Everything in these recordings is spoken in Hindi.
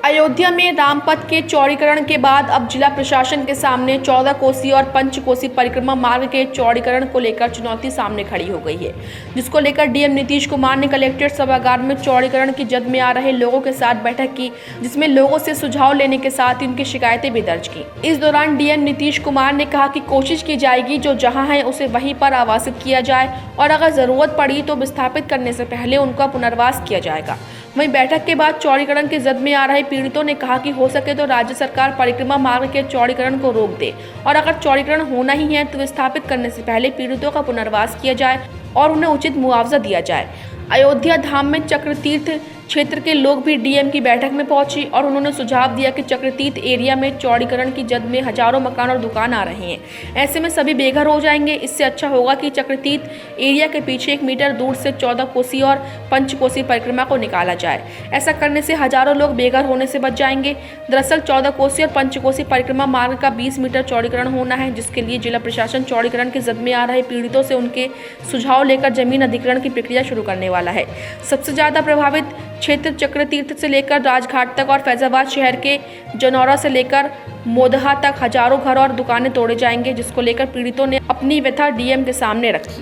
अयोध्या में रामपथ के चौड़ीकरण के बाद अब जिला प्रशासन के सामने 14 कोसी और पंचकोसी परिक्रमा मार्ग के चौड़ीकरण को लेकर चुनौती सामने खड़ी हो गई है, जिसको लेकर डीएम नीतीश कुमार ने कलेक्ट्रेट सभागार में चौड़ीकरण की जद में आ रहे लोगों के साथ बैठक की, जिसमें लोगों से सुझाव लेने के साथ ही उनकी शिकायतें भी दर्ज की। इस दौरान डीएम नीतीश कुमार ने कहा कि कोशिश की जाएगी जो जहाँ है उसे वहीं पर आवासित किया जाए और अगर जरूरत पड़ी तो विस्थापित करने से पहले उनका पुनर्वास किया जाएगा। वहीं बैठक के बाद चौड़ीकरण की जद में आ रहे पीड़ितों ने कहा कि हो सके तो राज्य सरकार परिक्रमा मार्ग के चौड़ीकरण को रोक दे और अगर चौड़ीकरण होना ही है तो विस्थापित करने से पहले पीड़ितों का पुनर्वास किया जाए और उन्हें उचित मुआवजा दिया जाए। अयोध्या धाम में चक्रतीर्थ क्षेत्र के लोग भी डीएम की बैठक में पहुंची और उन्होंने सुझाव दिया कि चक्रतीर्थ एरिया में चौड़ीकरण की जद में हजारों मकान और दुकान आ रहे हैं, ऐसे में सभी बेघर हो जाएंगे। इससे अच्छा होगा कि चक्रतीर्थ एरिया के पीछे 1 मीटर दूर से 14 कोसी और पंचकोसी परिक्रमा को निकाला जाए। ऐसा करने से हजारों लोग बेघर होने से बच जाएंगे। दरअसल 14 कोसी और पंचकोसी परिक्रमा मार्ग का 20 मीटर चौड़ीकरण होना है, जिसके लिए जिला प्रशासन चौड़ीकरण की जद में आ रहे पीड़ितों से उनके सुझाव लेकर जमीन अधिग्रहण की प्रक्रिया शुरू करने वाला है। सबसे ज्यादा प्रभावित क्षेत्र चक्रतीर्थ से लेकर राजघाट तक और फैजाबाद शहर के जनौरा से लेकर मोदहा तक हजारों घर और दुकानें तोड़े जाएंगे, जिसको लेकर पीड़ितों ने अपनी व्यथा डीएम के सामने रखी।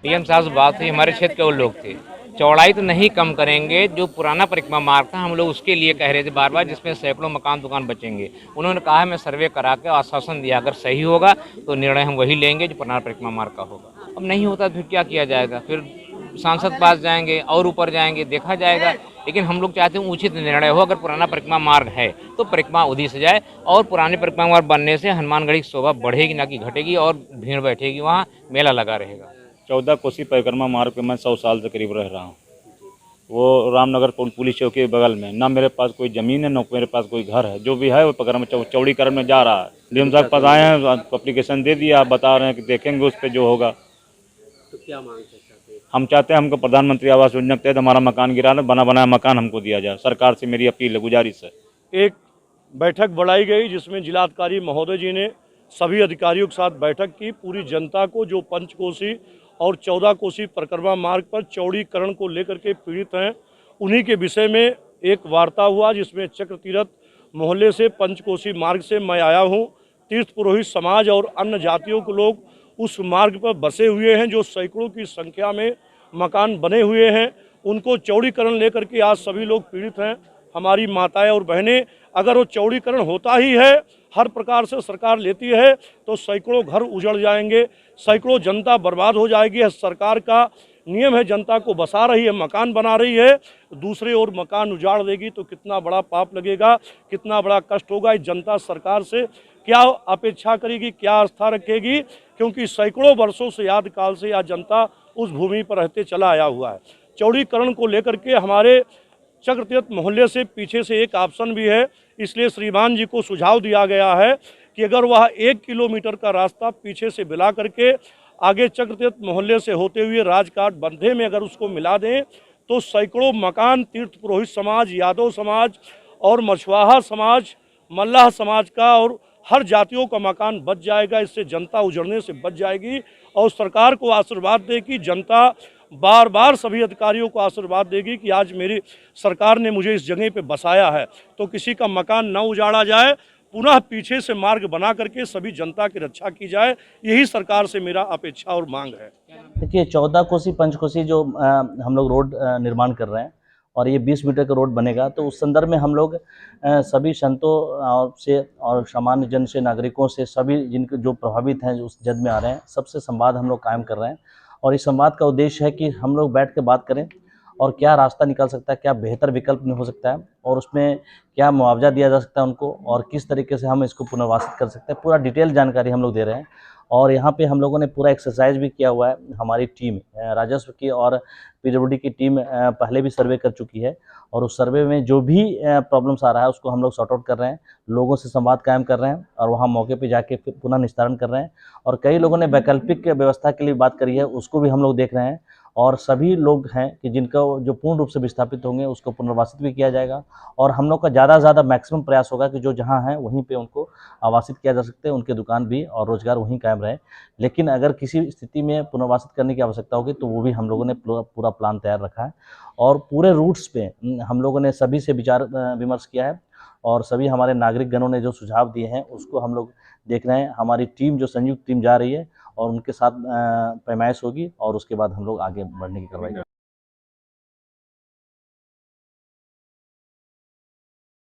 डीएम साहब से बात हुई, हमारे क्षेत्र के वो लोग थे, चौड़ाई तो नहीं कम करेंगे, जो पुराना परिक्रमा मार्ग था हम लोग उसके लिए कह रहे थे बार बार, जिसमें सैकड़ों मकान दुकान बचेंगे। उन्होंने कहा है मैं सर्वे करा के आश्वासन दिया, अगर सही होगा तो निर्णय हम वही लेंगे जो पुराना परिक्रमा मार्ग का होगा। अब नहीं होता तो फिर क्या किया जाएगा, फिर सांसद पास जाएंगे और ऊपर जाएंगे, देखा जाएगा। लेकिन हम लोग चाहते हैं उचित निर्णय हो। अगर पुराना परिक्रमा मार्ग है तो परिक्रमा उदी से जाए और पुराने परिक्रमा मार्ग बनने से हनुमानगढ़ी की शोभा बढ़ेगी ना कि घटेगी और भीड़ बैठेगी, वहाँ मेला लगा रहेगा। 14 कोसी परिक्रमा मार्ग पे मैं 100 साल से करीब रह रहा हूँ। वो रामनगर पुलिस चौकी के बगल में, ना मेरे पास कोई ज़मीन है ना मेरे पास कोई घर है। जो भी है वो परिक्रमा चौड़ीकरण में जा रहा है। डीएम साहब पास आए हैं, एप्लीकेशन दे दिया, आप बता रहे हैं कि देखेंगे उस पर जो होगा। तो क्या मांग है? हम चाहते हैं हमको प्रधानमंत्री आवास योजना के तहत हमारा मकान गिरा, बना बनाया मकान हमको दिया जाए। सरकार से मेरी अपील है, गुजारिश है। एक बैठक बुलाई गई जिसमें जिलाधिकारी महोदय जी ने सभी अधिकारियों के साथ बैठक की। पूरी जनता को जो पंचकोसी और 14 कोसी परिक्रमा मार्ग पर चौड़ीकरण को लेकर के पीड़ित हैं, उन्हीं के विषय में एक वार्ता हुआ, जिसमें चक्रतीर्थ मोहल्ले से पंचकोसी मार्ग से मैं आया हूँ। तीर्थ पुरोहित समाज और अन्य जातियों के लोग उस मार्ग पर बसे हुए हैं, जो सैकड़ों की संख्या में मकान बने हुए हैं। उनको चौड़ीकरण लेकर के आज सभी लोग पीड़ित हैं। हमारी माताएं और बहनें, अगर वो चौड़ीकरण होता ही है, हर प्रकार से सरकार लेती है, तो सैकड़ों घर उजड़ जाएंगे, सैकड़ों जनता बर्बाद हो जाएगी। सरकार का नियम है, जनता को बसा रही है, मकान बना रही है, दूसरे ओर मकान उजाड़ देगी तो कितना बड़ा पाप लगेगा, कितना बड़ा कष्ट होगा। इस जनता सरकार से क्या अपेक्षा करेगी, क्या आस्था रखेगी, क्योंकि सैकड़ों वर्षों से याद काल से यह जनता उस भूमि पर रहते चला आया हुआ है। चौड़ीकरण को लेकर के हमारे चक्रतीर्थ मोहल्ले से पीछे से एक ऑप्शन भी है, इसलिए श्रीमान जी को सुझाव दिया गया है कि अगर वह 1 किलोमीटर का रास्ता पीछे से मिला करके आगे चक्रतीर्थ मोहल्ले से होते हुए राजघाट बंधे में अगर उसको मिला दें तो सैकड़ों मकान तीर्थ पुरोहित समाज, यादव समाज और मछुआहा समाज, मल्लाह समाज का और हर जातियों का मकान बच जाएगा। इससे जनता उजड़ने से बच जाएगी और सरकार को आशीर्वाद दे कि जनता बार बार सभी अधिकारियों को आशीर्वाद देगी कि आज मेरी सरकार ने मुझे इस जगह पे बसाया है, तो किसी का मकान न उजाड़ा जाए, पुनः पीछे से मार्ग बना करके सभी जनता की रक्षा की जाए। यही सरकार से मेरा अपेक्षा और मांग है। देखिए, 14 कोसी पंचकोसी जो हम लोग रोड निर्माण कर रहे हैं और ये 20 मीटर का रोड बनेगा, तो उस संदर्भ में हम लोग सभी संतों से और सामान्य जन से, नागरिकों से, सभी जिनके जो प्रभावित हैं, जो उस जद में आ रहे हैं, सबसे संवाद हम लोग कायम कर रहे हैं। और इस संवाद का उद्देश्य है कि हम लोग बैठ के बात करें और क्या रास्ता निकल सकता है, क्या बेहतर विकल्प हो सकता है और उसमें क्या मुआवजा दिया जा सकता है उनको, और किस तरीके से हम इसको पुनर्वासित कर सकते हैं। पूरा डिटेल जानकारी हम लोग दे रहे हैं। और यहाँ पे हम लोगों ने पूरा एक्सरसाइज भी किया हुआ है। हमारी टीम राजस्व की और पीडब्ल्यूडी की टीम पहले भी सर्वे कर चुकी है और उस सर्वे में जो भी प्रॉब्लम्स आ रहा है उसको हम लोग सॉर्ट आउट कर रहे हैं, लोगों से संवाद कायम कर रहे हैं और वहाँ मौके पे जाके पुनः निस्तारण कर रहे हैं। और कई लोगों ने वैकल्पिक व्यवस्था के लिए बात करी है, उसको भी हम लोग देख रहे हैं और सभी लोग हैं कि जिनका जो पूर्ण रूप से विस्थापित होंगे उसको पुनर्वासित भी किया जाएगा। और हम लोग का ज़्यादा से ज़्यादा मैक्सिमम प्रयास होगा कि जो जहाँ हैं वहीं पे उनको आवासित किया जा सकते हैं, उनके दुकान भी और रोजगार वहीं कायम रहे। लेकिन अगर किसी स्थिति में पुनर्वासित करने की आवश्यकता होगी तो वो भी हम लोगों ने पूरा प्लान तैयार रखा है। और पूरे रूट्स पे हम लोगों ने सभी से विचार विमर्श किया है और सभी हमारे नागरिक गणों ने जो सुझाव दिए हैं उसको हम लोग देख रहे हैं। हमारी टीम जो संयुक्त टीम जा रही है और उनके साथ पैमाइश होगी और उसके बाद हम लोग आगे बढ़ने की कार्रवाई करेंगे।